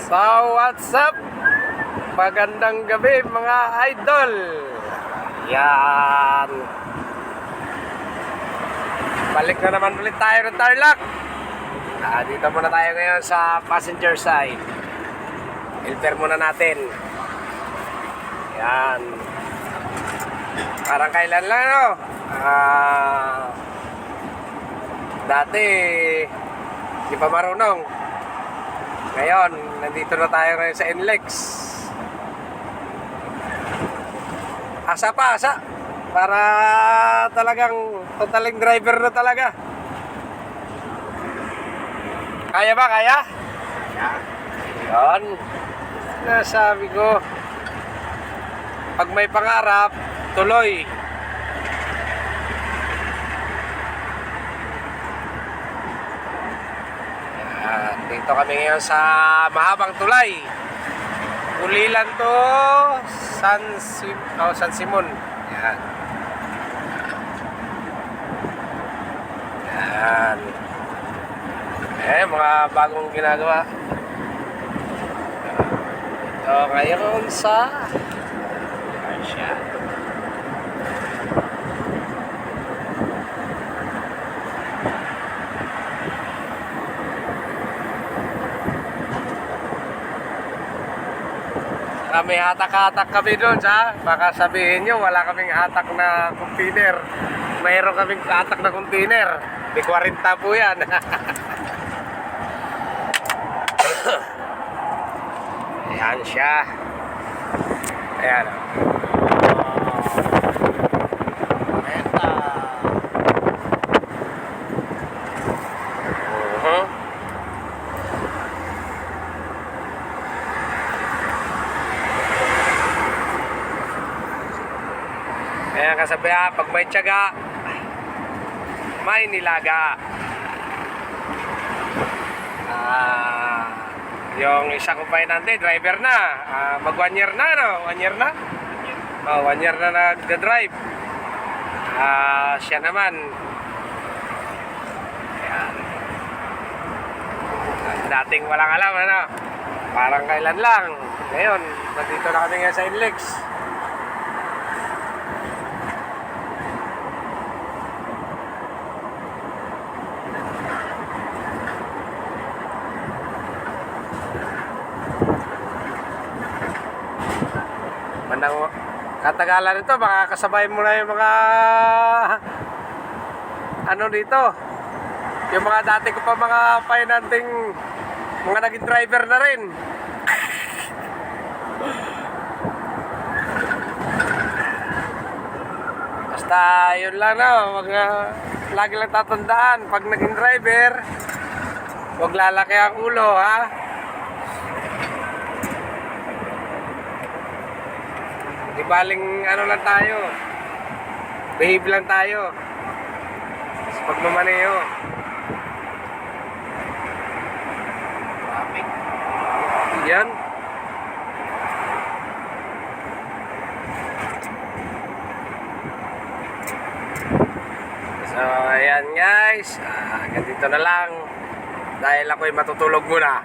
So, what's up? Magandang gabi mga idol. Yan. Balik na naman ulit tayo ng Tarlac. Dito muna tayo ngayon sa passenger side. Filter muna natin. Yan. Parang kailan lang, no? Dati di pa marunong. Ngayon, nandito na tayo ngayon sa NLEX. Asa pa, asa. Para talagang totaling driver na talaga. Kaya ba, kaya? Yan. Nasabi ko, pag may pangarap, tuloy. Dito kami ngayon sa mahabang tulay. Ulilan to San Simon. Yan. Yan. Mga bagong ginagawa. Ito ngayon sa Asia. May hatak-hatak kami doon, ha? Baka sabihin nyo, wala kaming hatak na container. Mayroon kaming hatak na container. Di 40 po yan. Ayan siya. Ayan. Kaya kasabihan, pag may tiyaga, may nilaga. Yung isa ko pa nante, driver na. Mag 1 year na, no? 1 year na? 1 year na nag-drive. Siya naman. Ayan. Dating walang alam, ano? Parang kailan lang. Ngayon, nandito na kami ngayon sa NLEX. Katagalan nito, baka kasabay mo na yung mga ano dito, yung mga dati ko pa mga painanting mga naging driver na rin. Basta yun lang, no? Lagi lang tatandaan, pag naging driver, huwag lalaki ang ulo, ha? Di baling ano lang tayo, behave lang tayo sa pagmamaneho. Yan. So ayan guys, hanggang dito na lang dahil ako'y matutulog muna.